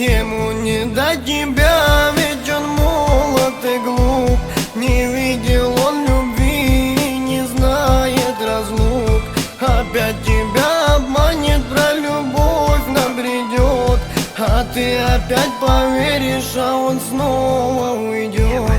Ему не до тебя, ведь он молод и глуп. Не видел он любви, не знает разлук. Опять тебя обманет, про любовь набредет, а ты опять поверишь, а он снова уйдет.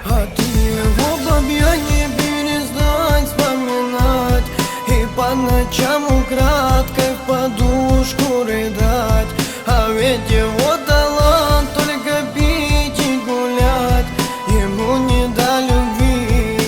А ты его бабья не перестань вспоминать и по ночам украдкой в подушку рыдать. А ведь его талант только пить и гулять, ему не до любви.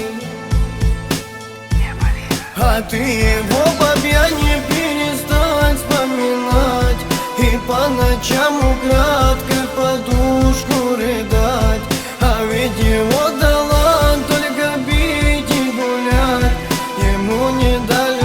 А ты его бабья не перестань вспоминать и по ночам украдкой в подушку рыдать. А ведь его талант только пить и гулять, ему не до любви.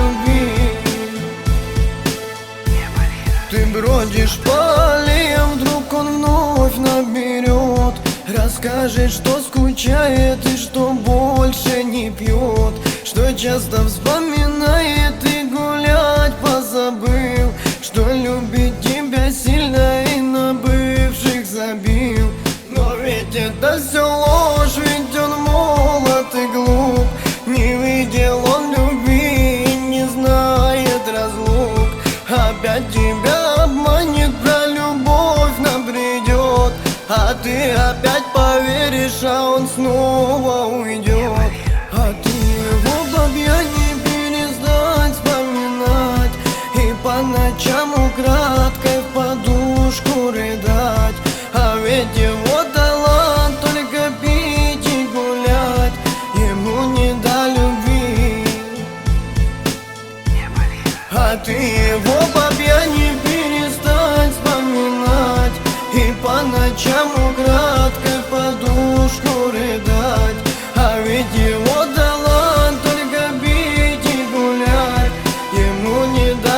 Ты бродишь по аллеям, вдруг он вновь наберет, расскажет, что скучает и что больше не пьет, что часто вспоминает и гулять позабыл, что любит тебя сильно и на бывших забил. Но ведь это все ложь, ведь он молод и глуп. Не видел он любви и не знает разлук. Опять тебя обманет, про любовь набредет, а ты опять поверишь, а он снова уйдет. А ты его бабья не перестань вспоминать и по ночам украдкой в подушку рыдать. А ведь его талант только пить и гулять, ему не до любви. А ты его бабья не перестань вспоминать и по ночам украдкой в подушку рыдать. А ведь его талант только пить и гулять, ему не до